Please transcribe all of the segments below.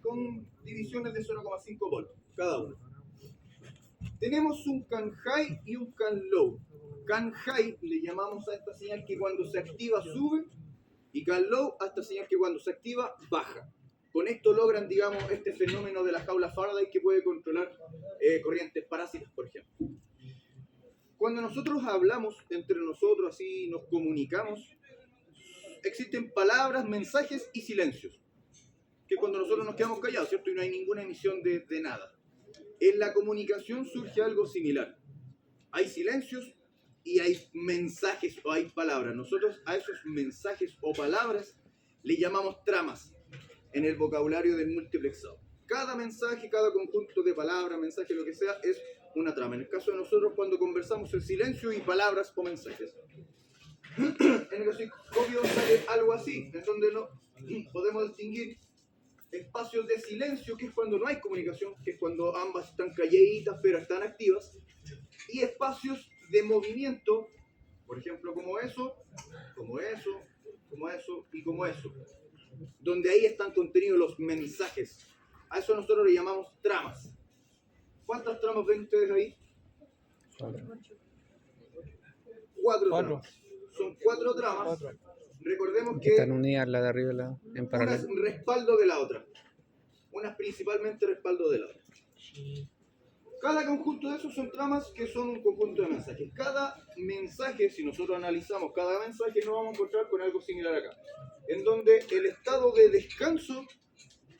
con divisiones de 0,5 volts cada uno. Tenemos un CAN high y un CAN low. CAN high le llamamos a esta señal que cuando se activa sube, y CAN low a esta señal que cuando se activa baja. Con esto logran, digamos, este fenómeno de la jaula Faraday que puede controlar corrientes parásitas, por ejemplo. Cuando nosotros hablamos entre nosotros, así nos comunicamos, existen palabras, mensajes y silencios. Que cuando nosotros nos quedamos callados, ¿cierto? Y no hay ninguna emisión de nada. En la comunicación surge algo similar. Hay silencios y hay mensajes o hay palabras. Nosotros a esos mensajes o palabras le llamamos tramas en el vocabulario del multiplexado. Cada mensaje, cada conjunto de palabras, mensaje, lo que sea, es una trama. En el caso de nosotros, cuando conversamos, el silencio y palabras o mensajes. En el osciloscopio sale algo así, en donde no podemos distinguir espacios de silencio, que es cuando no hay comunicación, que es cuando ambas están calladitas pero están activas, y espacios de movimiento, por ejemplo, como eso, como eso, como eso y como eso, donde ahí están contenidos los mensajes. A eso nosotros le llamamos tramas. ¿Cuántas tramas ven ustedes ahí? 4 tramas. Son 4 tramas. Recordemos que están unidas la de arriba en paralelo. una es respaldo de la otra. Una es principalmente respaldo de la otra. Cada conjunto de esos son tramas que son un conjunto de mensajes. Cada mensaje, si nosotros analizamos cada mensaje, nos vamos a encontrar con algo similar acá. En donde el estado de descanso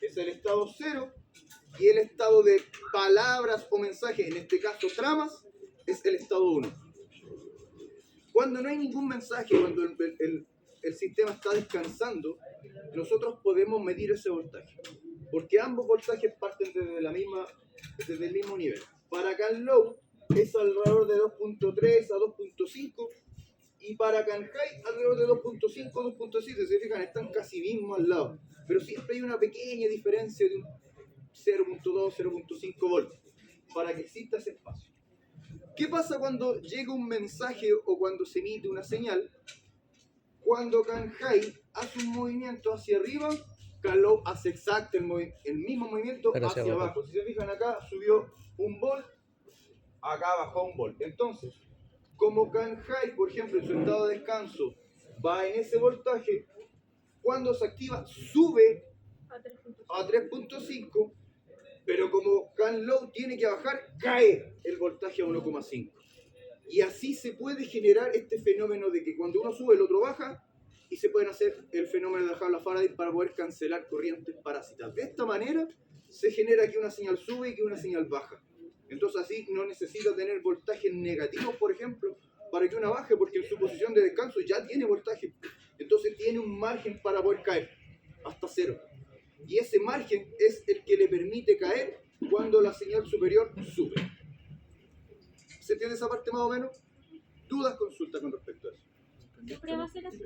es el estado 0 y el estado de palabras o mensajes, en este caso tramas, es el estado 1. Cuando no hay ningún mensaje, cuando el sistema está descansando, nosotros podemos medir ese voltaje. Porque ambos voltajes parten desde el mismo nivel. Para CAN low es alrededor de 2.3 a 2.5 y para CAN high alrededor de 2.5 a 2.7. Se fijan, están casi mismos al lado. Pero siempre hay una pequeña diferencia de un 0.2, 0.5 volts para que exista ese espacio. ¿Qué pasa cuando llega un mensaje o cuando se emite una señal? Cuando CAN high hace un movimiento hacia arriba, CAN low hace exacto el mismo movimiento hacia abajo. Si se fijan acá, subió 1 volt, acá bajó 1 volt. Entonces, como CAN high, por ejemplo, en su estado de descanso, va en ese voltaje, cuando se activa, sube a 3.5, pero como CAN low tiene que bajar, cae el voltaje a 1.5. Y así se puede generar este fenómeno de que cuando uno sube, el otro baja, y se pueden hacer el fenómeno de la jaula Faraday para poder cancelar corrientes parásitas. De esta manera se genera que una señal sube y que una señal baja. Entonces así no necesita tener voltajes negativos, por ejemplo, para que una baje, porque en su posición de descanso ya tiene voltaje. Entonces tiene un margen para poder caer hasta 0. Y ese margen es el que le permite caer cuando la señal superior sube. ¿Se entiende esa parte más o menos? ¿Dudas, consulta con respecto a eso? ¿Qué prueba hacer así?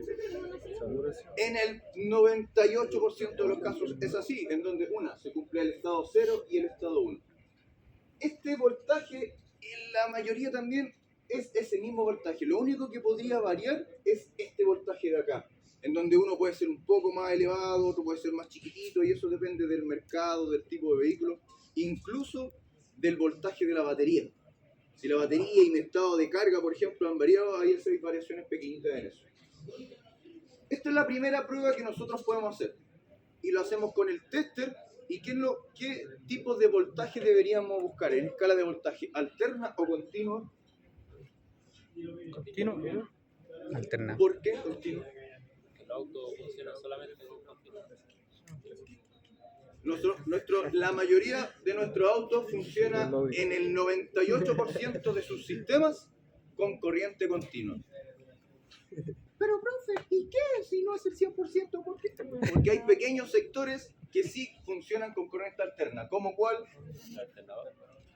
En el 98% de los casos es así, en donde se cumple el estado 0 y el estado 1. Este voltaje, en la mayoría también, es ese mismo voltaje. Lo único que podría variar es este voltaje de acá, en donde uno puede ser un poco más elevado, otro puede ser más chiquitito, y eso depende del mercado, del tipo de vehículo, incluso del voltaje de la batería. Si la batería y mi estado de carga, por ejemplo, han variado, ahí hay variaciones pequeñitas en eso. Esta es la primera prueba que nosotros podemos hacer. Y lo hacemos con el tester. ¿Y qué tipo de voltaje deberíamos buscar? ¿En escala de voltaje alterna o continua? Continuo. Alterna. ¿Por qué continua? El auto funciona solamente con continuo. La mayoría de nuestros autos funciona en el 98% de sus sistemas con corriente continua. Pero, profe, ¿y qué si no es el 100%? ¿Por qué? Porque hay pequeños sectores que sí funcionan con corriente alterna. ¿Cómo cuál? El alternador.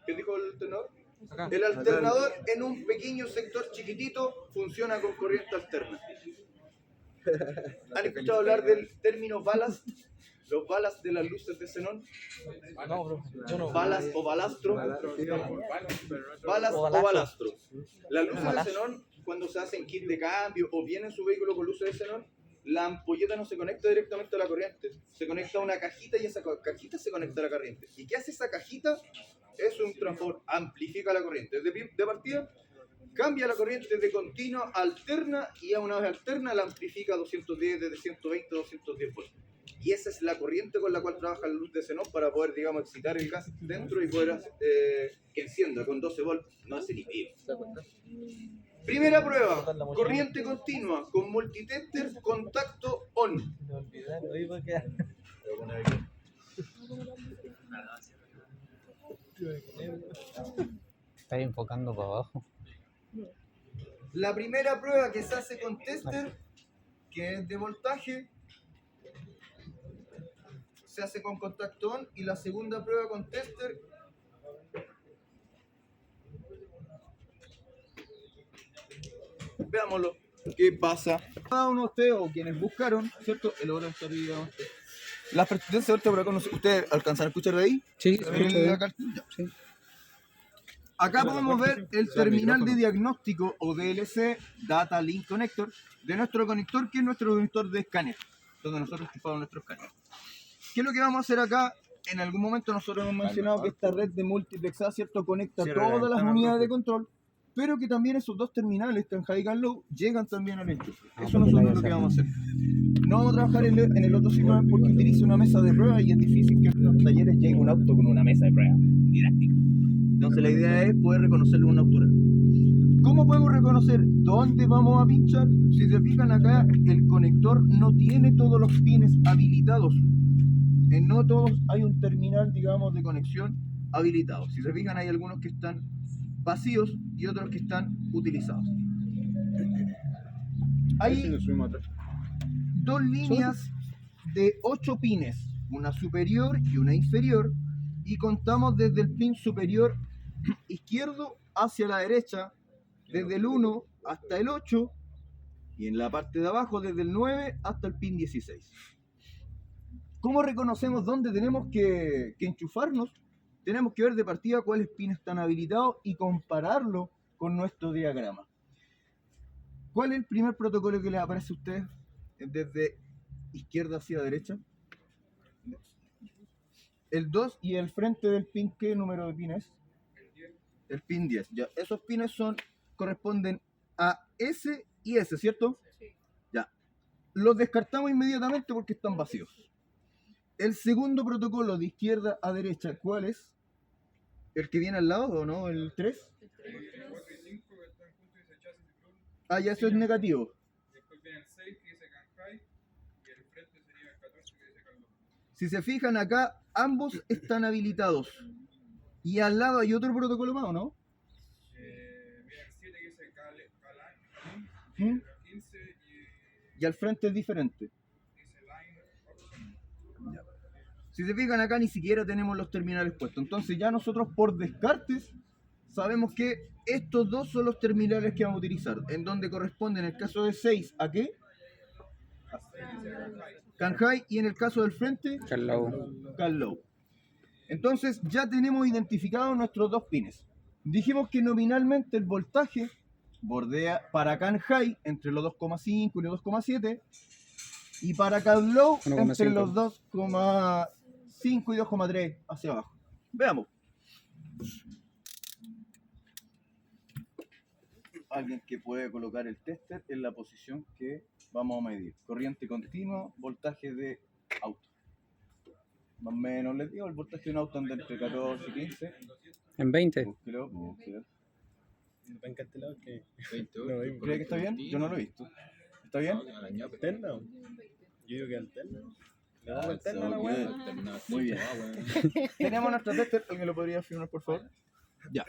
¿Qué dijo el alternador? Acá. El alternador en un pequeño sector chiquitito funciona con corriente alterna. ¿Han escuchado hablar del término ballast? Los balas de las luces de xenón. No, bro. Yo no. Balas o balastro. Balas o balastro. Las luces de xenón, cuando se hacen kit de cambio o viene su vehículo con luces de xenón, la ampolleta no se conecta directamente a la corriente, se conecta a una cajita y esa cajita se conecta a la corriente. ¿Y qué hace esa cajita? Es un transformador, amplifica la corriente. De partida, cambia la corriente de continua a alterna y a una vez alterna la amplifica a 210, desde 120 a 210 voltios. Y esa es la corriente con la cual trabaja la luz de xenón para poder, digamos, excitar el gas dentro y poder que encienda con 12 volts. No hace ni pío. Primera prueba, corriente continua con multitester, contacto on. Está enfocando para abajo. La primera prueba que se hace con tester, que es de voltaje, se hace con contacto on, y la segunda prueba con tester veámoslo. ¿Qué pasa? Cada uno de ustedes o quienes buscaron, ¿cierto? El oro está arriba. Las pertenencias ahorita por acá, ¿ustedes alcanzan a escuchar de ahí? Sí, Sí. Acá podemos ver el terminal de diagnóstico o DLC, Data Link Connector, de nuestro conector, que es nuestro conector de escáner, donde nosotros chupamos nuestro escáner. ¿Qué es lo que vamos a hacer acá? En algún momento nosotros hemos mencionado que esta red de multiplexada, ¿cierto?, conecta todas las unidades de control, pero que también esos dos terminales, Canhai y Canlow, llegan también al enchufe. Eso nosotros es lo que vamos a hacer. No vamos a trabajar en el otro sistema porque utiliza una mesa de prueba y es difícil que en los talleres llegue un auto con una mesa de prueba didáctica. Entonces la idea es poder reconocerlo en una altura. ¿Cómo podemos reconocer dónde vamos a pinchar? Si se fijan acá, el conector no tiene todos los pines habilitados. En no todos hay un terminal, digamos, de conexión habilitado. Si se fijan, hay algunos que están vacíos y otros que están utilizados. Hay dos líneas de 8 pines, una superior y una inferior, y contamos desde el pin superior izquierdo hacia la derecha, desde el 1 hasta el 8, y en la parte de abajo desde el 9 hasta el pin 16. ¿Cómo reconocemos dónde tenemos que enchufarnos? Tenemos que ver de partida cuáles pines están habilitados y compararlo con nuestro diagrama. ¿Cuál es el primer protocolo que les aparece a ustedes desde izquierda hacia derecha? El 2, y el frente del pin, ¿qué número de pin es? El pin 10. Ya, esos pines corresponden a S y S, ¿cierto? Sí. Ya. Los descartamos inmediatamente porque están vacíos. El segundo protocolo de izquierda a derecha, ¿cuál es? ¿El que viene al lado o no? ¿El 3? Ah, ya, eso es negativo. Después viene el 6 que dice Canhai y el frente sería el 14 que dice Canlow. Si se fijan acá, ambos están habilitados. Y al lado hay otro protocolo más, ¿o no? Viene el 7 que dice Galan, ¿Mm? el 15 Y al frente es diferente. dice Line Option. Si se fijan acá, ni siquiera tenemos los terminales puestos. Entonces ya nosotros por descartes sabemos que estos dos son los terminales que vamos a utilizar. En donde corresponde en el caso de 6 a qué? Canhai, y en el caso del frente, Canlow. Entonces ya tenemos identificados nuestros dos pines. Dijimos que nominalmente el voltaje bordea para Canhai entre los 2,5 y los 2,7 y para Canlow entre los 2,5 y 2,3 hacia abajo. Veamos. Alguien que puede colocar el tester en la posición que vamos a medir. Corriente continua, voltaje de auto. Más o menos les digo, el voltaje de un auto anda entre 14 y 15. En 20. Búsquelo. ¿Cree que está bien? Yo no lo he visto. ¿Está bien? ¿Alterna? Yo digo que alterna. Muy bien. Tenemos nuestro tester. ¿Alguien lo podría firmar, por favor? Ya.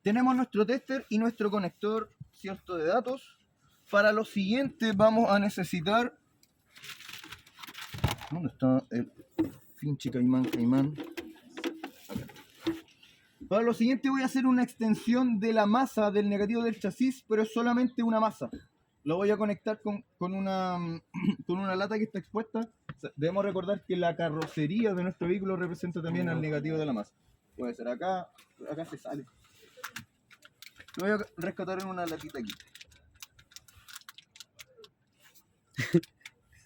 Tenemos nuestro tester y nuestro conector, ¿cierto?, de datos. Para lo siguiente vamos a necesitar... ¿Dónde está el Finchi Caimán? Acá. Para lo siguiente voy a hacer una extensión de la masa del negativo del chasis, pero es solamente una masa. Lo voy a conectar con una lata que está expuesta. Debemos recordar que la carrocería de nuestro vehículo representa también al negativo de la masa. Puede ser acá se sale. Lo voy a rescatar en una latita aquí.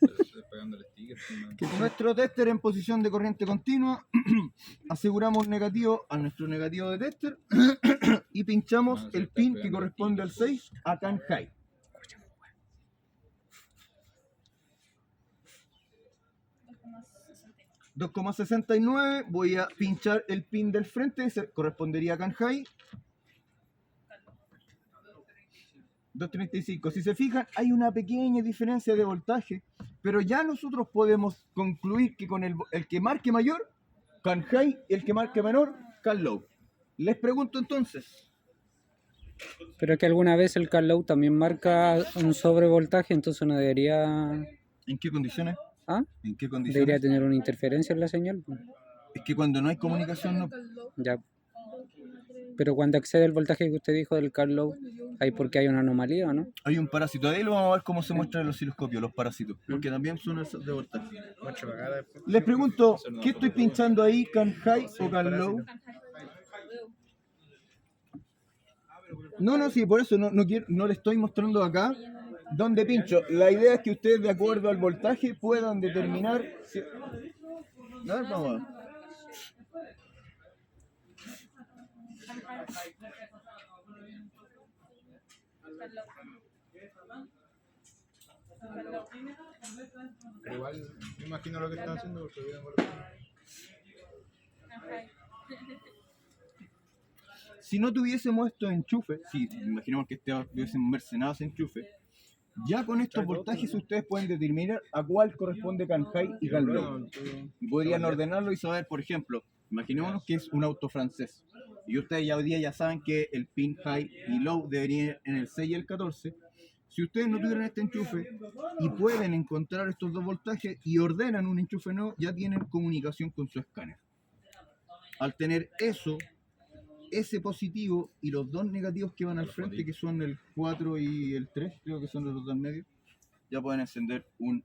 Estoy pegando el sticker. Nuestro tester en posición de corriente continua, aseguramos negativo a nuestro negativo de tester y pinchamos el pin que corresponde al 6 acá en high. 2,69, voy a pinchar el pin del frente, ese correspondería acá en high. 2.35. Si se fijan, hay una pequeña diferencia de voltaje, pero ya nosotros podemos concluir que con el que marque mayor, can high, y el que marque menor, can low. Les pregunto entonces. Pero es que alguna vez el car low también marca un sobrevoltaje, entonces no debería... ¿En qué condiciones? ¿Ah? ¿En qué condiciones? Debería tener una interferencia en la señal. Es que cuando no hay comunicación no... Ya. Pero cuando excede el voltaje que usted dijo del car low, hay porque hay una anomalía, ¿o no? Hay un parásito. Ahí lo vamos a ver cómo se muestra en los osciloscopios, los parásitos, porque también son esos de voltaje. Les pregunto, ¿qué estoy pinchando ahí? ¿Can high o can low? No, sí, por eso no le estoy mostrando acá dónde pincho. La idea es que ustedes, de acuerdo al voltaje, puedan determinar... Si... A ver, vamos a ver. Pero igual, me imagino lo que están haciendo porque Si no tuviésemos estos enchufes, si imaginemos que tuviésemos mercenados enchufes, ya con estos voltajes ustedes pueden determinar a cuál corresponde can high y can low. Y podrían ordenarlo y saber, por ejemplo, imaginémonos que es un auto francés. Y ustedes ya hoy día ya saben que el pin high y low debería ir en el 6 y el 14. Si ustedes no tuvieran este enchufe y pueden encontrar estos dos voltajes y ordenan un enchufe nuevo, ya tienen comunicación con su escáner. Al tener eso, ese positivo y los dos negativos que van al frente, que son el 4 y el 3, creo que son los dos medios, ya pueden encender un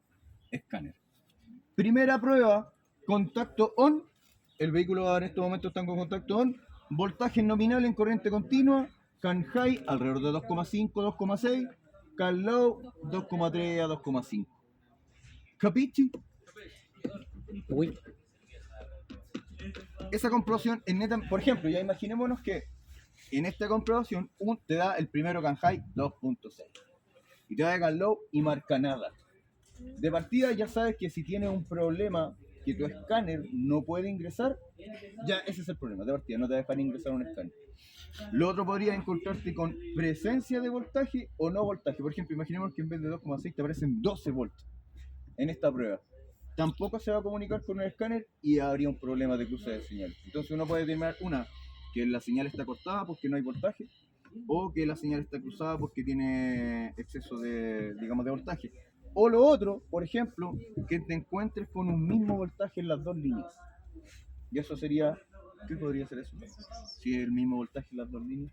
escáner. Primera prueba, contacto on. El vehículo en estos momentos está con contacto on. Voltaje nominal en corriente continua. Can high alrededor de 2,5, 2,6. Can low 2,3 a 2,5. ¿Capichi? Uy, Esa comprobación en neta, por ejemplo, ya imaginémonos que en esta comprobación te da el primero can high 2.6 y te da can low y marca nada. De partida ya sabes que si tienes un problema que tu escáner no puede ingresar, ya ese es el problema. De partida no te dejan ingresar un escáner. Lo otro podría encontrarte con presencia de voltaje o no voltaje. Por ejemplo, imaginemos que en vez de 2,6 te aparecen 12 volts en esta prueba. Tampoco se va a comunicar con el escáner y habría un problema de cruce de señal. Entonces uno puede determinar que la señal está cortada porque no hay voltaje, o que la señal está cruzada porque tiene exceso de voltaje. O lo otro, por ejemplo, que te encuentres con un mismo voltaje en las dos líneas. Y eso sería, ¿qué podría ser eso? Si es el mismo voltaje en las dos líneas,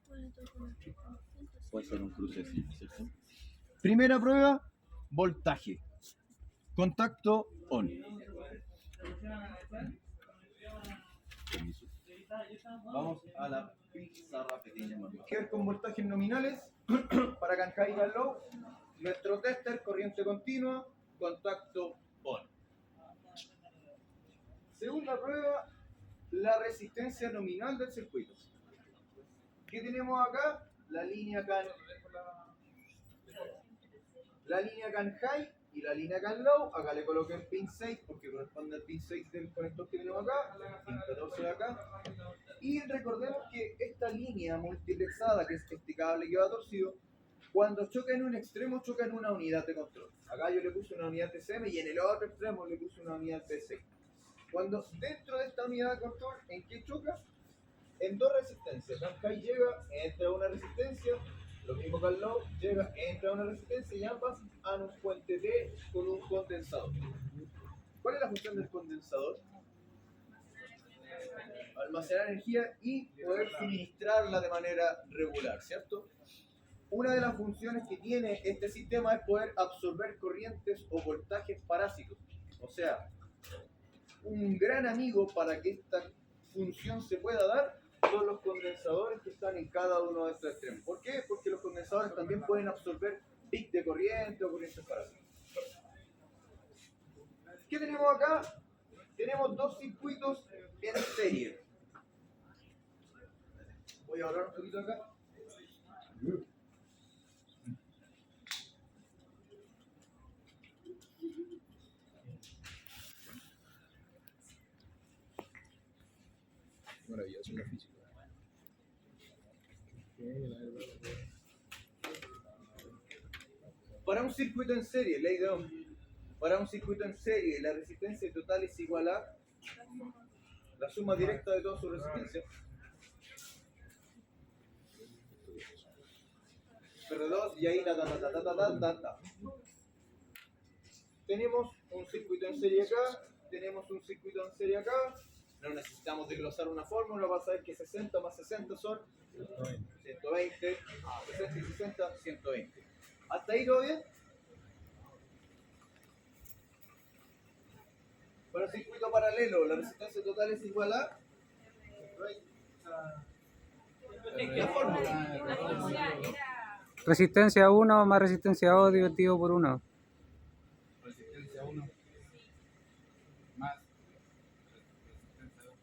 puede ser un cruce de señal, ¿cierto? Primera prueba, voltaje. Contacto on. Vamos a la pizarra pequeña. ¿Qué ver con voltajes nominales? Para can high y can low. Nuestro tester, corriente continua, contacto on. Segunda prueba, la resistencia nominal del circuito. ¿Qué tenemos acá? La línea can high y la línea can low. Acá le coloqué el pin 6 porque corresponde al pin 6 del conector que tenemos acá, pin 14 de acá. Y recordemos que esta línea multiplexada, que es este cable que va torcido, cuando choca en un extremo, choca en una unidad de control. Acá yo le puse una unidad TCM y en el otro extremo le puse una unidad TC. Cuando dentro de esta unidad de control, ¿en qué choca? En dos resistencias. Can high llega, entra una resistencia, lo mismo can low, llega, entra una resistencia y ambas a un puente T con un condensador. ¿Cuál es la función del condensador? Almacenar energía y poder suministrarla de manera regular, ¿cierto? Una de las funciones que tiene este sistema es poder absorber corrientes o voltajes parásitos. O sea, un gran amigo para que esta función se pueda dar son los condensadores que están en cada uno de estos extremos. ¿Por qué? Porque los condensadores también pueden absorber pic de corriente o corrientes parásitas. ¿Qué tenemos acá? Tenemos dos circuitos en serie. Voy a hablar un poquito acá. Maravilloso la física. Para un circuito en serie, ley de Ohm. Para un circuito en serie, la resistencia total es igual a la suma directa de todas sus resistencias. R2 y ahí ta. Tenemos un circuito en serie acá, tenemos un circuito en serie acá. No necesitamos desglosar una fórmula para saber que 60 más 60 son 120, 60 y 60, 120. ¿Hasta ahí todo bien? Para un circuito paralelo, la resistencia total es igual a la fórmula. Resistencia 1 más resistencia 2 dividido por 1. Resistencia 1 más resistencia 2.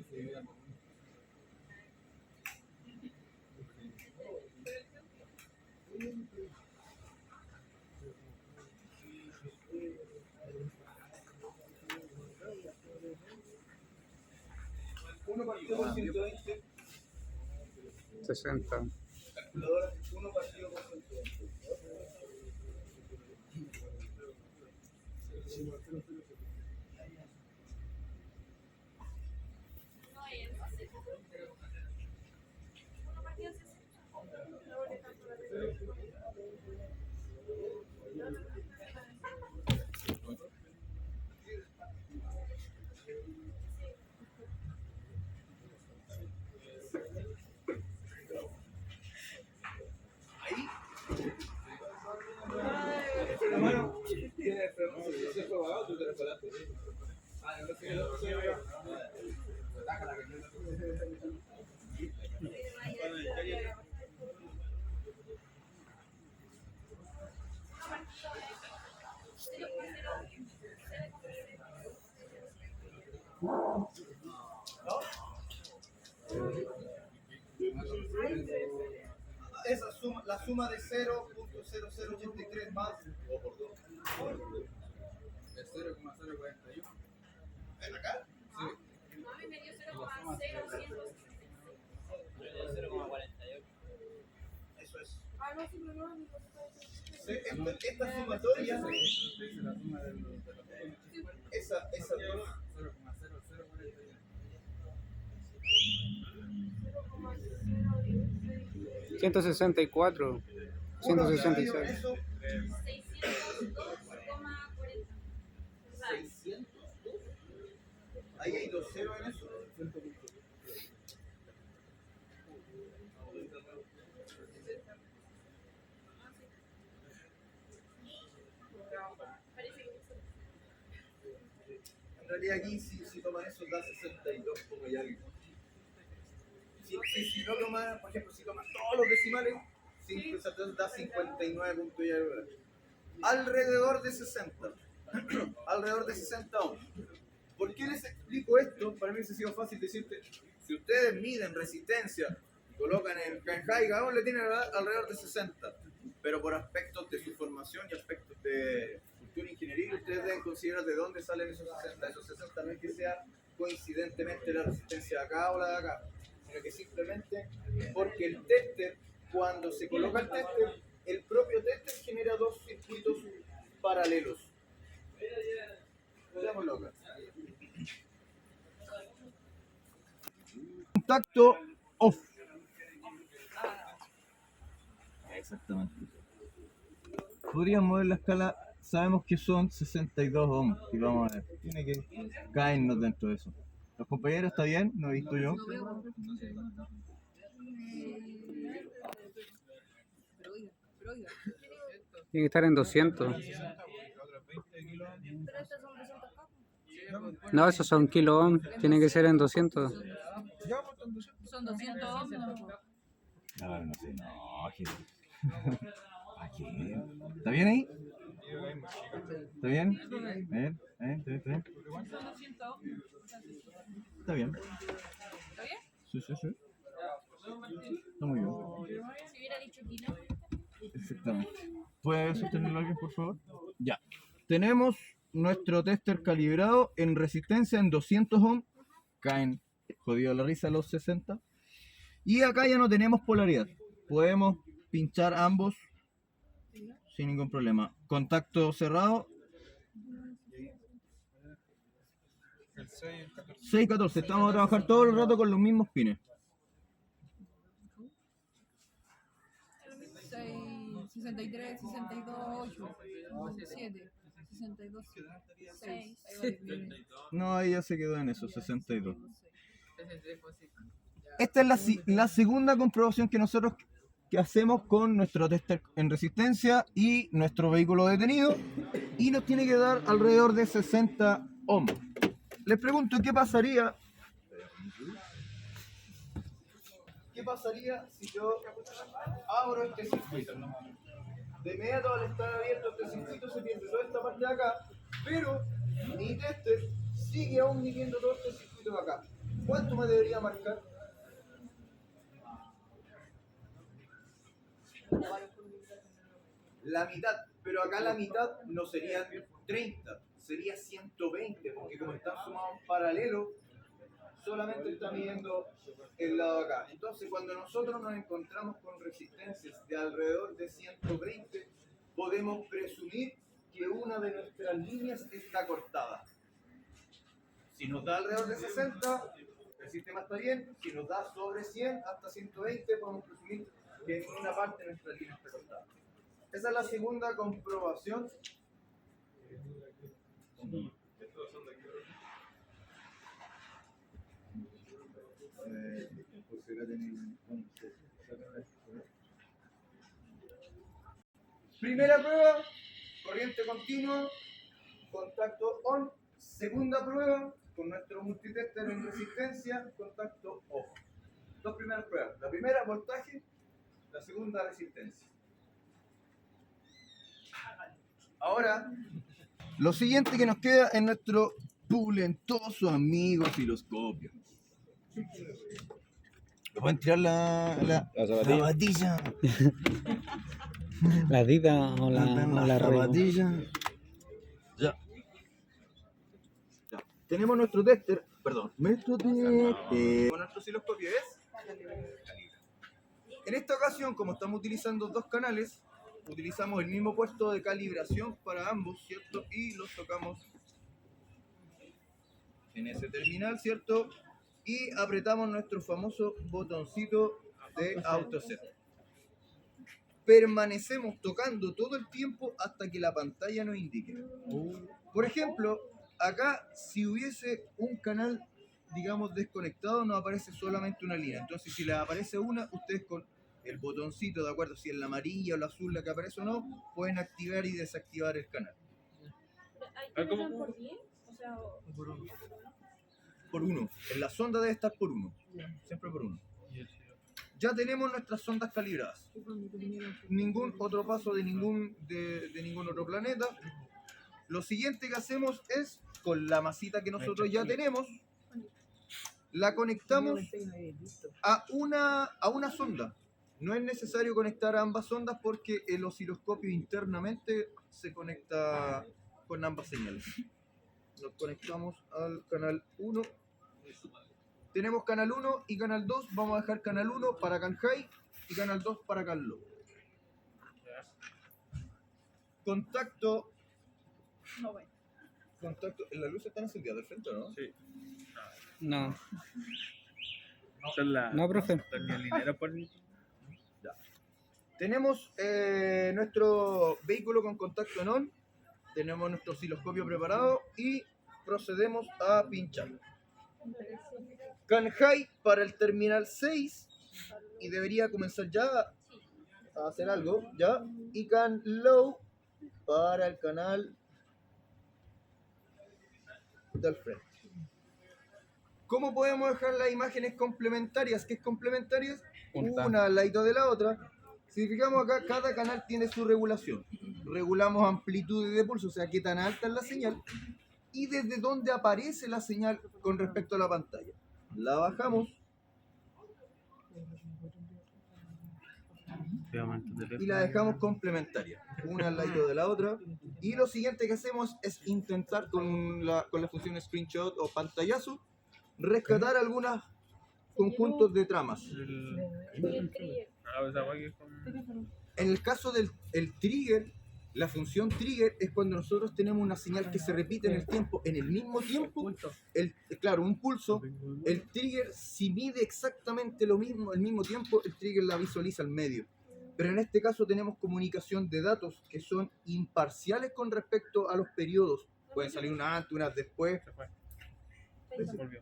Se divide por 1. Uno partido por 120. 60. Calculadora, 1 partido por 120. Hermano, ¿tiene el freno? ¿Se fue apagado? ¿Tú te reparaste? Ah, no sé, no sé. Esa suma, la suma de 0.0083 más o por 2. Es 0,041. ¿Ven acá? Sí. Mami me dio 0,0166. 0,48. Eso es. Ah, no, sí, pero no, Esta sumatoria, Es la suma de los esa dos. 0,0041. 164. 166. Eso, 602,40. 600. Ahí hay 2 ceros en eso. En realidad aquí si toman eso da 62 como ya vimos. Si no toman, por ejemplo, si toman todos los decimales, 5 da 59 puntos y algo. Alrededor de 60. Alrededor de 60 ohms. ¿Por qué les explico esto? Para mí ha sido fácil decirte, si ustedes miden resistencia y colocan en Kanhai Gaon, le tienen alrededor de 60. Pero por aspectos de su formación y aspectos de cultura ingeniería, ustedes deben considerar de dónde salen esos 60. Esos 60 no es que sea coincidentemente la resistencia de acá o la de acá, sino que simplemente porque el tester, cuando se coloca el tester, el propio tester genera dos circuitos paralelos. Veámoslo acá. Contacto off. Exactamente. Podríamos mover la escala, sabemos que son 62 ohms. Y vamos a ver, tiene que caernos dentro de eso. ¿Los compañeros está bien? ¿No he visto yo? Tiene que estar en 200. Pero estos son 200 capos. No, esos son kilo ohm. Tiene que ser en 200. Son 200 ohms. No sé, no. ¿Está bien ahí? Y la misma chica. ¿Está bien? ¿Está bien? ¿Está bien? ¿Está bien? ¿Está bien? Sí, sí, sí. Está muy bien. Si hubiera dicho que no. Exactamente. ¿Puede sostenerlo alguien, por favor? Ya. Tenemos nuestro tester calibrado en resistencia en 200 ohms. Caen jodido la risa los 60. Y acá ya no tenemos polaridad. Podemos pinchar ambos sin ningún problema. Contacto cerrado. El 6 y el 14. 6 y 14. Estamos a trabajar todo el rato con los mismos pines. 6, 63, 62, 8, 7, 62, 6. No, ahí ya se quedó en eso, 62. Esta es la segunda comprobación que nosotros que hacemos con nuestro tester en resistencia y nuestro vehículo detenido, y nos tiene que dar alrededor de 60 ohms. Les pregunto, ¿qué pasaría si yo abro este circuito? De inmediato, al estar abierto este circuito, se pierde toda esta parte de acá, pero mi tester sigue aún midiendo todo este circuito de acá. ¿Cuánto me debería marcar? La mitad, pero acá la mitad no serían 30, sería 120, porque como están sumados en paralelo, solamente está midiendo el lado de acá. Entonces, cuando nosotros nos encontramos con resistencias de alrededor de 120, podemos presumir que una de nuestras líneas está cortada. Si nos da alrededor de 60, el sistema está bien. Si nos da sobre 100 hasta 120, podemos presumir que en una parte de nuestra línea está cortada. Esa es la segunda comprobación. Primera prueba, corriente continua, contacto on. Segunda prueba, con nuestro multitester en resistencia, contacto off. Dos primeras pruebas. La primera, voltaje. La segunda, resistencia. Ahora, lo siguiente que nos queda es nuestro pulentoso amigo osciloscopio. ¿Le pueden tirar la zapatilla? La Dida o la Rey. zapatilla. Ya. Tenemos nuestro tester, perdón, nuestro osciloscopio es. En esta ocasión, como estamos utilizando dos canales, utilizamos el mismo puesto de calibración para ambos, ¿cierto? Y los tocamos en ese terminal, ¿cierto? Y apretamos nuestro famoso botoncito de autoset. Permanecemos tocando todo el tiempo hasta que la pantalla nos indique. Por ejemplo, acá si hubiese un canal, digamos, desconectado, nos aparece solamente una línea. Entonces, si les aparece una, ustedes con el botoncito, de acuerdo si es la amarilla o la azul la que aparece o no, pueden activar y desactivar el canal. ¿Hay que por 10? O sea, Por uno. En la sonda debe estar por uno. Siempre por uno. Ya tenemos nuestras sondas calibradas. Ningún otro paso de ningún otro planeta. Lo siguiente que hacemos es, con la masita que nosotros ya tenemos, la conectamos a una sonda. No es necesario conectar a ambas sondas porque el osciloscopio internamente se conecta con ambas señales. Nos conectamos al canal 1. Tenemos canal 1 y canal 2. Vamos a dejar canal 1 para Canhai y canal 2 para Canlow. Contacto. no bueno. Contacto. ¿La luz está encendida del frente, no? Sí. No, Esa es la no, profe. terminalera por Tenemos nuestro vehículo con contacto en on. Tenemos nuestro osciloscopio preparado y procedemos a pinchar. Canhai para el terminal 6 y debería comenzar ya a hacer algo, ¿ya? Y Canlow para el canal del frente. ¿Cómo podemos dejar las imágenes complementarias? ¿Qué es complementarias? Junta. Una al lado de la otra. Si fijamos acá, cada canal tiene su regulación. Regulamos amplitudes de pulso, o sea, qué tan alta es la señal y desde dónde aparece la señal con respecto a la pantalla. La bajamos y la dejamos complementaria, una al lado de la otra. Y lo siguiente que hacemos es intentar con la función screenshot o pantallazo rescatar algunos conjuntos de tramas. En el caso del trigger, la función trigger es cuando nosotros tenemos una señal que se repite en el tiempo, en el mismo tiempo, claro, un pulso. El trigger, si mide exactamente lo mismo, el mismo tiempo, el trigger la visualiza al medio. Pero en este caso tenemos comunicación de datos que son imparciales con respecto a los periodos. Pueden salir una antes, unas después.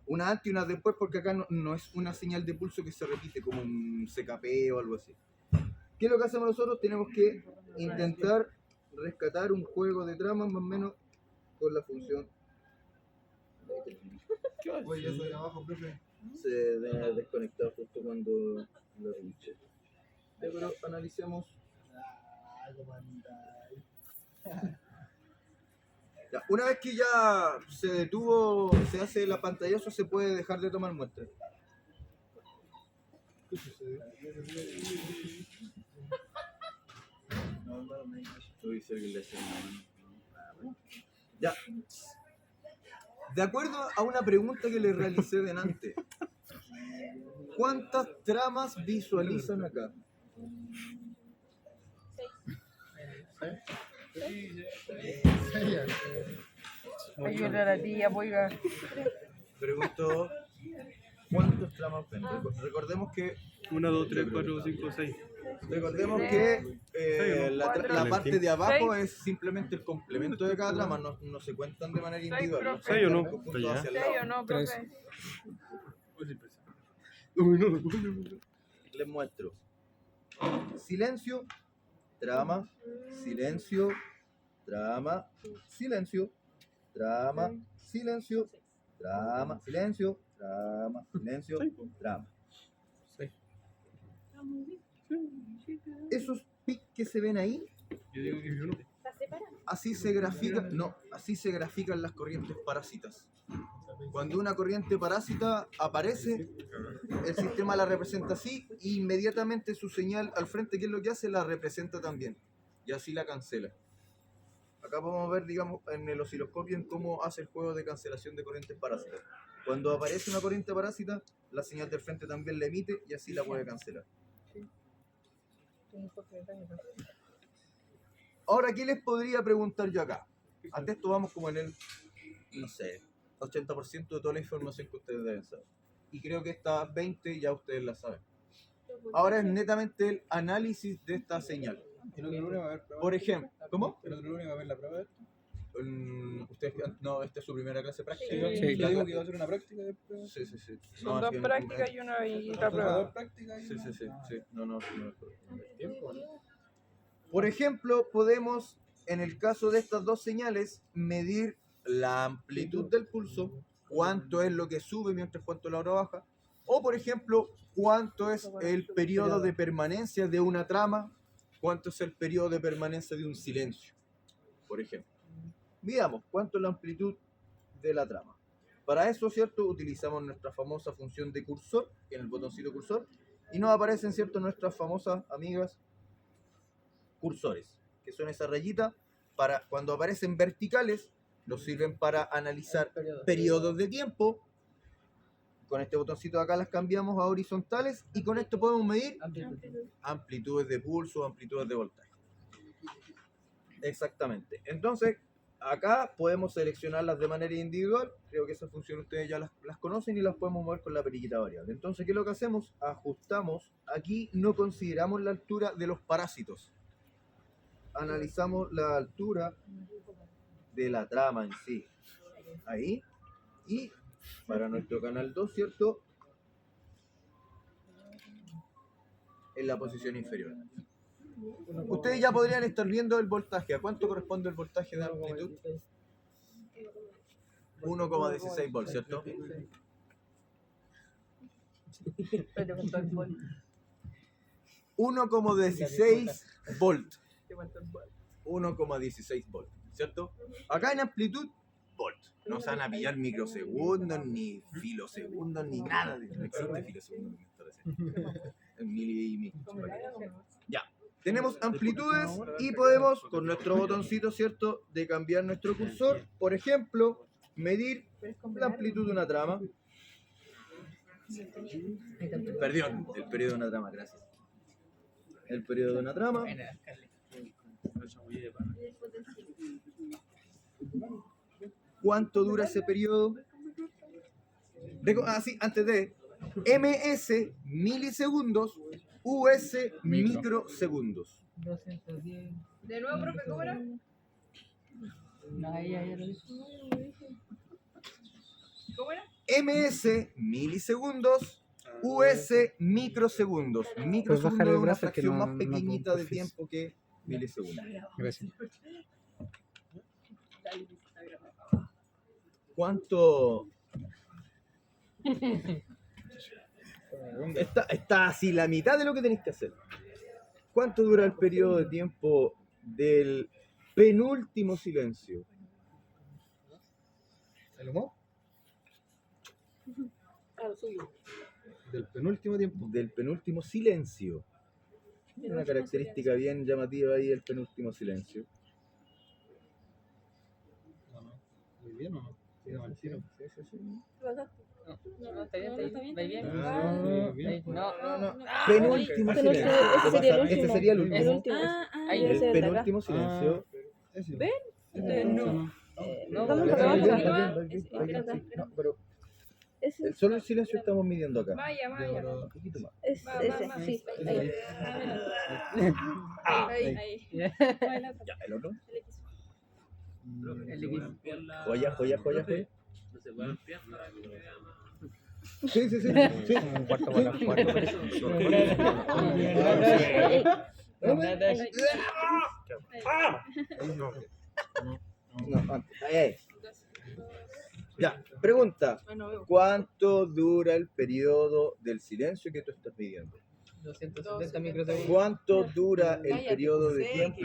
Una antes y una después, porque acá no es una señal de pulso que se repite como un CKP o algo así. ¿Qué es lo que hacemos nosotros? Tenemos que intentar rescatar un juego de tramas más o menos con la función. Oye, yo soy de abajo, profe. Se debe haber desconectado justo cuando lo reviché. Pero analicemos. Ya, una vez que ya se detuvo, se hace la pantallazo, se puede dejar de tomar muestras. ¿Qué sucede? Ya. De acuerdo a una pregunta que le realicé delante, ¿cuántas tramas visualizan acá? Ayúdale a la tía, oiga. Pregunto, ¿cuántas tramas ven? Recordemos que 1, 2, 3, 4, 5, 6. Recordemos que la parte de abajo es simplemente el complemento de cada trama, no se cuentan de manera individual. ¿Sí o no? Hacia el ¿Sí lado. o no, Tres. profe? Les muestro. Silencio, trama, silencio, trama, silencio, trama, silencio, trama, silencio, trama, silencio, trama. Esos pics que se ven ahí, Yo digo que yo no. así se grafican las corrientes parásitas. Cuando una corriente parásita aparece, el sistema la representa así e inmediatamente su señal al frente, ¿qué es lo que hace? La representa también y así la cancela. Acá podemos ver, digamos, en el osciloscopio en cómo hace el juego de cancelación de corrientes parásitas. Cuando aparece una corriente parásita, la señal del frente también la emite y así la puede cancelar. Ahora, ¿qué les podría preguntar yo acá? Ante esto vamos como en el, no sé, 80% de toda la información que ustedes deben saber. Y creo que esta 20 ya ustedes la saben. Ahora es netamente el análisis de esta señal. ¿El otro lunes va a haber prueba? Por ejemplo, ¿cómo? ¿El otro lunes va a haber la prueba de esto? Ustedes, no, esta es su primera clase práctica. Sí. Yo digo que va a ser una práctica de prueba. Sí, sí, sí. Son No, dos es que- prácticas y una y otra Dos prueba. prácticas y Sí, una- sí, sí, sí. No. Tiempo, ¿no? Por ejemplo, podemos, en el caso de estas dos señales, medir la amplitud del pulso, cuánto es lo que sube mientras cuánto la hora baja, o por ejemplo, cuánto es el periodo de permanencia de una trama, cuánto es el periodo de permanencia de un silencio, por ejemplo. Midamos cuánto es la amplitud de la trama. Para eso, ¿cierto? Utilizamos nuestra famosa función de cursor, en el botoncito cursor, y nos aparecen, ¿cierto?, nuestras famosas amigas cursores, que son esa rayita, para cuando aparecen verticales, nos sirven para analizar periodos de tiempo. Con este botoncito de acá las cambiamos a horizontales y con esto podemos medir amplitudes de pulso, amplitudes de voltaje. Exactamente. Entonces, acá podemos seleccionarlas de manera individual. Creo que esa función ustedes ya las conocen y las podemos mover con la periquita variable. Entonces, ¿qué es lo que hacemos? Ajustamos. Aquí no consideramos la altura de los parásitos. Analizamos la altura de la trama en sí. Ahí. Y para nuestro canal 2, ¿cierto? En la posición inferior. Ustedes ya podrían estar viendo el voltaje. ¿A cuánto corresponde el voltaje de amplitud? 1,16 volts, ¿cierto? 1,16 volt. 1,16 volt, ¿cierto? Acá en amplitud, volt. No se van a pillar microsegundos, ni filosegundos, ni nada. No existe filosegundos en esta recién. En mili y micro. Ya. Tenemos amplitudes y podemos, con nuestro botoncito, ¿cierto?, de cambiar nuestro cursor, por ejemplo, medir la amplitud de una trama. Perdón, el periodo de una trama, gracias. El periodo de una trama. ¿Cuánto dura ese periodo? Sí, antes de ms, milisegundos, us, microsegundos. 210. De nuevo, profe, ¿cómo era? No, ya lo hizo. ¿Cómo era? ms, milisegundos, us, microsegundos. Microsegundos bajar el es una brazo, que fracción no- más no pequeñita de porfis. tiempo que milisegundos. Gracias. ¿Cuánto? Está así la mitad de lo que tenéis que hacer. ¿Cuánto dura el periodo de tiempo del penúltimo silencio? ¿El humor? A lo suyo. Del penúltimo tiempo. Del penúltimo silencio. Tiene una característica bien llamativa ahí el penúltimo silencio. Muy bien, ¿o no? Sí, no, al tiro. Sí, sí, sí. No, está bien, está bien. ¿Va bien? No, Penúltimo silencio. ese sería el último. Este sería el último. El último. Ahí, El ese de acá. penúltimo silencio. Ese. No. no, Vamos pero- a Bien, trabajar. bien, bien, bien, bien. No, pero Ese solo el silencio estamos midiendo acá. Vaya, vaya. Un poquito más. es Va, ese, va. sí. Ahí. Ahí. Ya, el otro. El X. Joya, joya, joya, joya. Sí, sí, sí. Sí. Un cuarto para las cuatro. No, antes. Ahí. Ya, pregunta. ¿Cuánto dura el periodo del silencio que tú estás pidiendo? 270 microsegundos. ¿Cuánto dura el periodo de tiempo?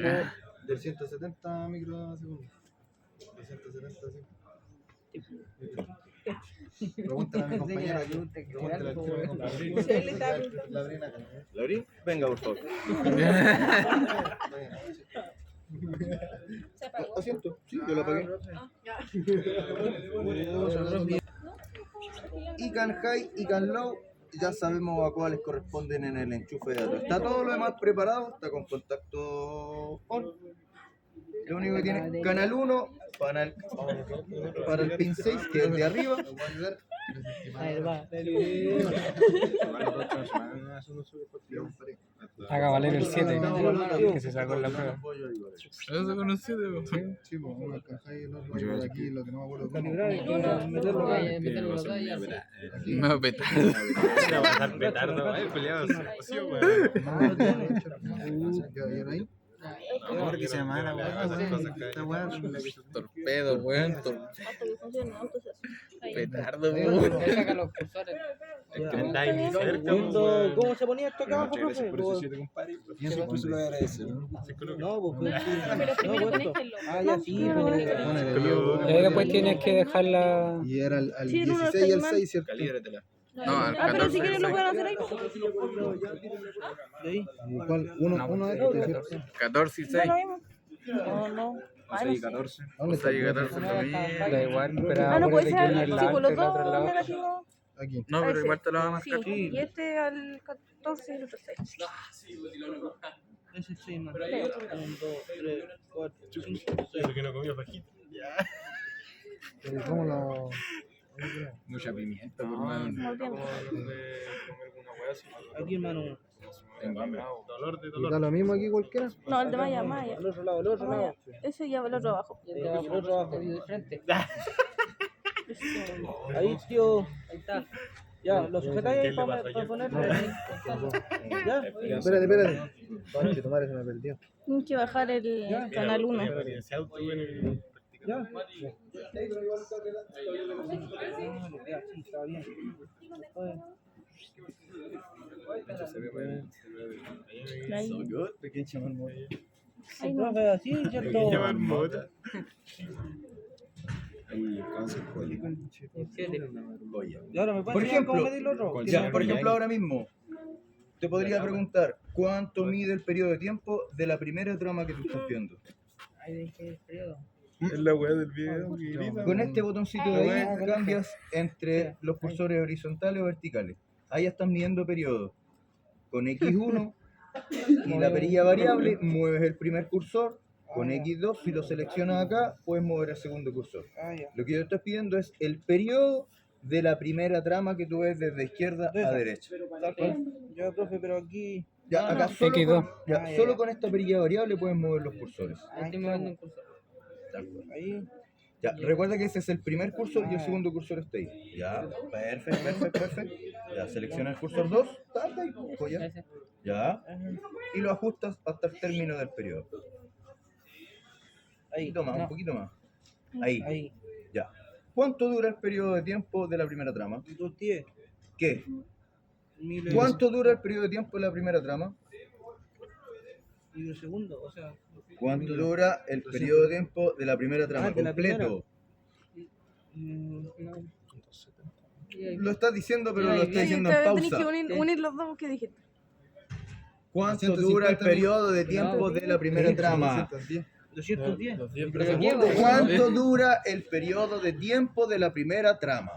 Del 170 microsegundos. 270, sí. Pregúntale a mi compañera aquí. Pregúntale al tiro a mi compañera. La Adriana acá. ¿Laurín? Venga, por favor. Se apagó. Asiento. Sí, yo lo apagué. Y can high y can low, ya sabemos a cuáles corresponden en el enchufe de atrás. Está todo lo demás preparado, está con contacto on. Lo único que tiene canal 1 para el pin 6, que es de arriba. Ahí va. Haga valer el 7, que se sacó en la prueba. ¿Eso conocido? Sí, pues uno alcanza ahí, el otro por aquí, lo que no me acuerdo. Meterlo acá y así. No, petardo. Va a bajar petardo. Ay, peleado. Sí, güey. ¿Quedaron ahí? Porque se llama la torpedo, weón. Hasta que funcione, entonces. Petardo, Saca los cursores. Es que no está ahí ni cerca. ¿Cómo se ponía esto acá abajo, profe? Y eso pues lo voy a agradecer. No, pues Pero primero no, conéctenlo. Ah, ya sí, pues. Y ahí después tienes que dejarla. Y era al Sí, el uno 16 y al está 6, ¿cierto? No, al Ah, pero si 14. quieren lo pueden hacer ahí. ¿Y cuál? Uno de estos, ¿cierto? 14 y Ya 6. lo vimos. No. Ah, no sé. 14. ¿Dónde está? 6 y 14 lo mismo. Da igual, pero Ah, no puede acuérdate ser. que uno es Sí, la por los alta y la otra es la dos baja. negativos. Aquí. No, pero Ese. igual te lo va a Sí, marcar. y este al 14 y el otro 6. Ese sí, man. 1, 2, 3, 4, 5, 6. que no comió fajita. Pero ¿cómo lo...? Mucha pimienta, por mano. Aquí, hermano. Tengo hambre. ¿Y da lo mismo aquí cualquiera? No, el de Maya, Maya. Al otro lado, al otro lado. Ese ya va el otro abajo. Y el de abajo, el otro abajo, de frente. Ahí, tío. Ahí está. Ya, lo sujetáis ahí para ponerle. Ya. Espérate. Conche, tu madre se me perdió. Tienes que bajar el canal 1. Ya. Ya, sí, está bien. Ahí. Pequeña marmota. Ahí no. Profe, así, ¿cierto? Llamar mota. Ahí, cáncer cólico. Y ahora me Por pueden enseñar cómo ejemplo, medir lo otro. Ya, por ejemplo, ahora mismo, te podría preguntar, ¿cuánto mide el periodo de tiempo de la primera trama que tú estás viendo? Ahí dejé el periodo. Es la weá del video. que grita. Con este botoncito de ahí cambias entre los cursores horizontales o verticales. Ahí ya estás midiendo periodo. Con X1 y la perilla variable, mueves el primer cursor. Con X2, si lo seleccionas acá, puedes mover el segundo cursor. Ah, ya. Lo que yo te estoy pidiendo es el periodo de la primera trama que tú ves desde izquierda a derecha. Tal cual. Ya, profe, pero aquí... Ya, acá solo, X2. con, ya, Ah, ya, solo ya. con esta perilla variable puedes mover los cursores. Ahí estoy moviendo un cursor. Ahí. Ya, recuerda que ese es el primer cursor y el segundo cursor está ahí. Ya, perfecto. Ya, selecciona el cursor 2, está ahí, pues ya. Ese. Ya, y lo ajustas hasta el término del periodo. Un Ahí. poquito más, No. un poquito más. Ahí, Ahí. ya. ¿Cuánto dura el periodo de tiempo de la primera trama? 210. ¿Qué? 1000 ¿Cuánto dura el periodo de tiempo de la primera trama? microsegundos, o sea... ¿Cuánto dura el periodo de tiempo de la primera trama? Ah, de la Completo. No. Lo estás diciendo, pero Ahí, lo estás bien. diciendo en Tenés que pausa. unir los dos que dijiste. ¿Cuánto dura el periodo de tiempo de la primera trama? 210. ¿Pero qué, güey? ¿Cuánto dura el periodo de tiempo de la primera trama?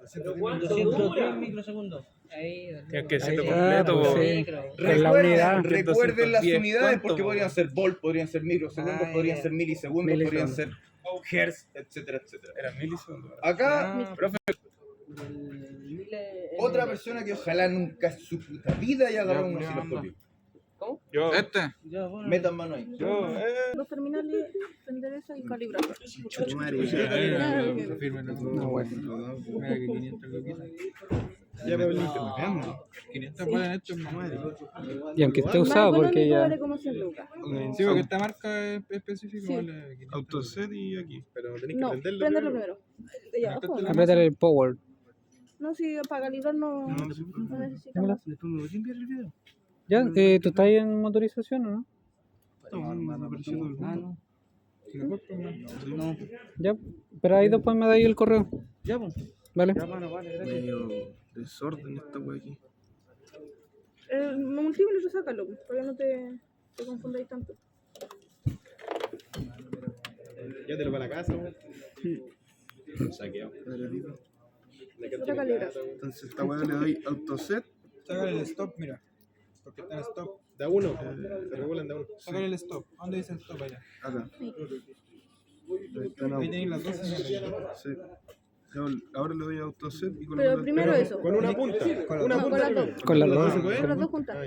210 microsegundos. Ahí, Tienes que decirlo Ahí, completo. pues, po. sí. Con la unidad. Recuerden las 210, unidades ¿cuánto, porque po? podrían ser volt, podrían ser microsegundos, Ah, podrían ya. ser milisegundos, podrían ser hertz, etcétera. Era milisegundos. Acá, Ah, otra persona que ojalá nunca en su puta vida haya agarrado un osciloscopio. Yo. ya, bueno. Metan mano ahí. Los terminales, prender eso y calibrar. No, bueno. Ya, Pablito, veamos. 500 valen estos mamás. Y aunque esté usado, porque ya. Vale como 100 lucas. Sí, porque esta marca es específica, Sí. vale 500. Autoset y aquí. Pero tenés que No, prenderlo. prenderlo primero. Ya, Métetelo. pues, Apretar el power. no, si para calibrar no necesita más. Después me voy a enviar el video. Ya, ¿tú estás ahí en motorización o no? Ah, no. No. Ya, pero ahí después me dais el correo. Ya, pues. ¿Vale? Ya, mano, vale, gracias. Medio desorden esta wea aquí. El multímetro, sácalo, para que no te confundáis tanto. Ya te lo para la casa, weón. Saqueado. Otra calibrar. Entonces esta weá le doy autoset. Sácale el stop, mira. Porque está en stop. Da uno. Se regulan de uno. Sácale el stop. ¿Dónde dice stop allá? Acá. Ahí tenéis las dos señales. Sí. Ahora le doy autoset y con Pero primero eso. Con una punta. Una No, con las dos. Con las dos. Con las dos juntas.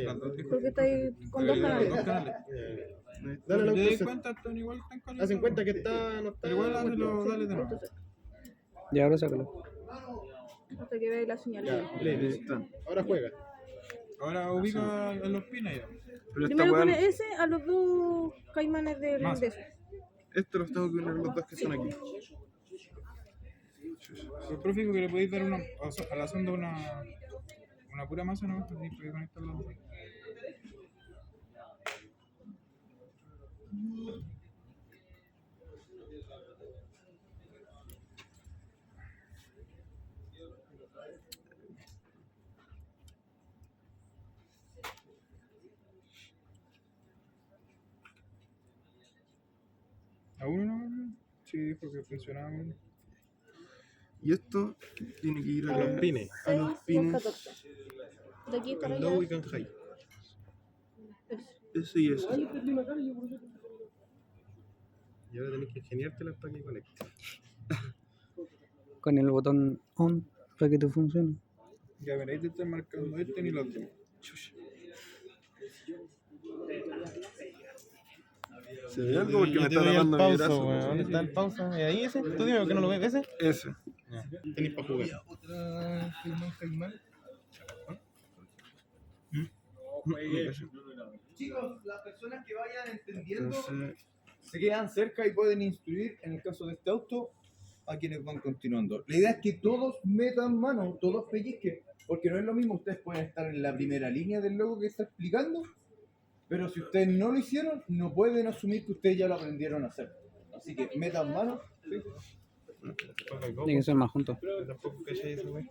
Porque estáis con dos canales. Dale ¿Te das autoset. cuenta? Están igual, están calientes. Hacen cuenta que está, no está. Pero igual hazlo, dale de nuevo. Entonces, Y ahora sácalo. hasta que veáis la señal. Listo. Ahora juega. Ahora ubica en los pines ya. Pero esta Primero weá, pone ese a los dos caimanes de Más. eso. esto los tengo que unir los dos que son aquí. El profe dijo que le podéis dar una, a la sonda una pura masa, ¿no? Así que conectar las dos. ¿A uno no? Sí, dijo que funcionaba uno. Y esto tiene que ir a los pines. A 6 los con pines. 14. De aquí para allá. Low y can high. Ese. Ese y ese. Y ahora tenés que ingeniártela para que conecte. Con el botón on para que te funcione. Ya veréis, te estoy marcando este ni los otro. ¿Se ve algo? Porque me está tapando mi brazo. ¿Dónde está el pausa? ¿Ahí ese? ¿Tú dime que no lo ves? ¿Ese? Ese. Tenés para jugar. Otra firma Caimán. Chicos, las personas que vayan entendiendo Entonces, se quedan cerca y pueden instruir, en el caso de este auto, a quienes van continuando. La idea es que todos metan mano, todos pellizquen, porque no es lo mismo, ustedes pueden estar en la primera línea del logo que está explicando Pero si ustedes no lo hicieron, no pueden asumir que ustedes ya lo aprendieron a hacer. Así que metan mano. Tiene que ser más juntos. Tampoco caché eso, güey.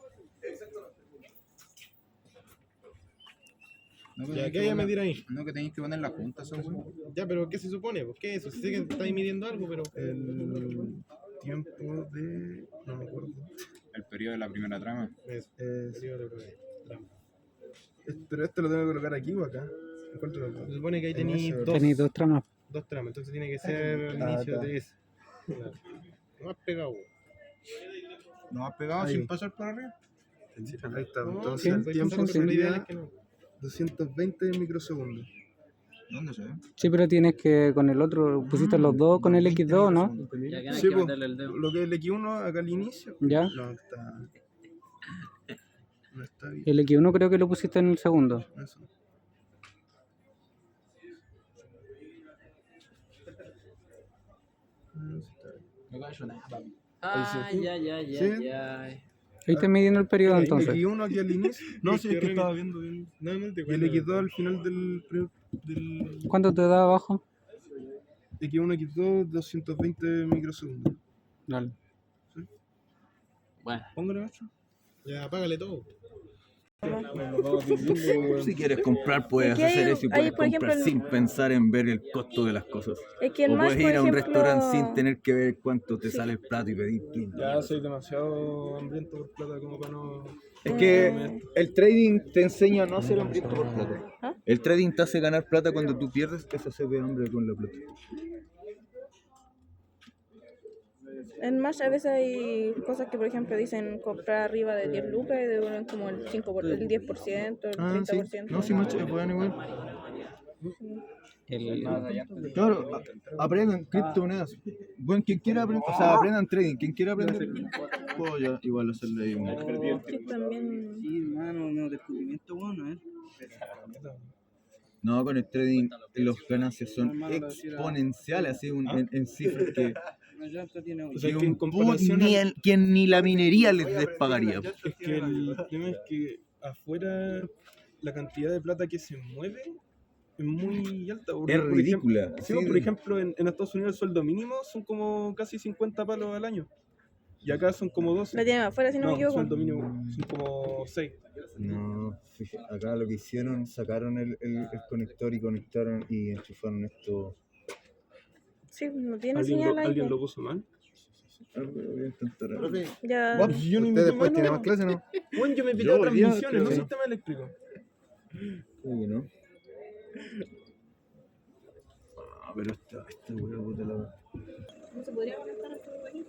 Ya, ¿qué hay a medir ahí? No, que tenéis que poner la junta, eso, güey. Ya, pero ¿qué se supone? Pues, ¿qué es eso? Sé que estáis midiendo algo, pero... El tiempo de... No me acuerdo. El periodo de la primera trama. Pero esto lo tengo que colocar aquí o acá. Se supone que ahí tenéis Tenéis dos tramas. dos tramas, entonces tiene que ser al inicio de ese. Claro. No has pegado, güey. ¿No has pegado Ahí. sin pasar por arriba? Ahí está, Sí, entonces el tiempo sí, sí. sería 220 microsegundos. ¿Dónde se ve? Sí, pero tienes que con el otro, pusiste los dos con el X2, ¿no? Sí, pues, lo que es el X1 acá al inicio. Ya. No está. No está bien. El X1 creo que lo pusiste en el segundo. Eso. Ah, ya. ¿Sí? Ahí estás midiendo el periodo El entonces. X1 aquí al inicio. No, sí, es que estaba viendo bien. Y el X2 al final del ¿Cuánto te da abajo? X1, X2, 220 microsegundos. Dale. Bueno. Póngale 8. Ya, apágale todo. Si quieres comprar, puedes Es que hacer hay- eso y hay, puedes por ejemplo, comprar el- sin pensar en ver el costo de las cosas. Es que el O más, puedes por ir a un ejemplo, restaurante sin tener que ver cuánto te sale el plato y pedir quién. Ya soy demasiado hambriento por plata como para no. Es que el trading te enseña a no ser hambriento por plata. El trading te hace ganar plata cuando tú pierdes, eso se ve hambre con la plata. En Match a veces hay cosas que, por ejemplo, dicen comprar arriba de 10 lucas y devuelven como el 5%, el 10%, el 30%. No, si Match es bueno igual. El, Claro, aprendan criptomonedas. Bueno, quien quiera aprender, o sea, aprendan trading. Quien quiera aprender, puedo ya igual hacerle ahí un... Sí, también. Sí, hermano, no, descubrimiento bueno, No, con el trading las ganancias son exponenciales, así en cifras que, Una llanta tiene O sea, que que en un comparación quien ni la minería les pagaría. Es que el tema es que afuera la cantidad de plata que se mueve es muy alta. Es ridícula. Ejemplo, sí, por ejemplo, en Estados Unidos el sueldo mínimo son como casi 50 palos al año. Y acá son como 12. La tienen afuera, si no me equivoco. sueldo mínimo son como 6. No, fíjate, acá lo que hicieron, sacaron el conector y conectaron y enchufaron esto. Sí, no tiene señal ahí. ¿Alguien lo puso mal? Voy a intentar. Ya. Yo ni ¿Usted me después tiene más clases, no? Bueno, yo me pité Yo a hoy día transmisiones, creo no que no. sistema eléctrico. Uy, ¿no? Pero esta weá, puta la weá. ¿No se podría conectar esto aquí?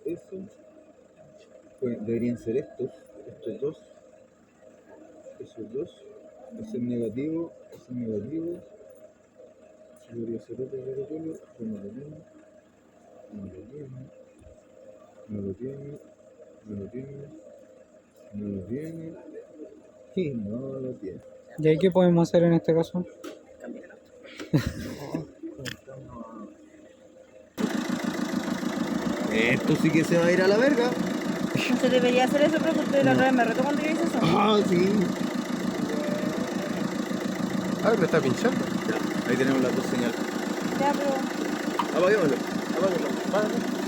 Eso. Pues deberían ser estos dos. Esos dos. Ese es negativo, ese es negativo. Ese debería ser otro protocolo, pero no lo tiene. No lo tiene. No lo tiene. No lo tiene. No lo tiene. Y no lo tiene. ¿Y ahí qué podemos hacer en este caso? Esto sí que se va a ir a la verga. No se debería hacer eso, pero usted la otra vez me retó cuando yo hice eso. Ah, sí. Ah, me está pinchando. Ahí tenemos las dos señales. Ya, pero. Apaguémoslo. Apáguenlo.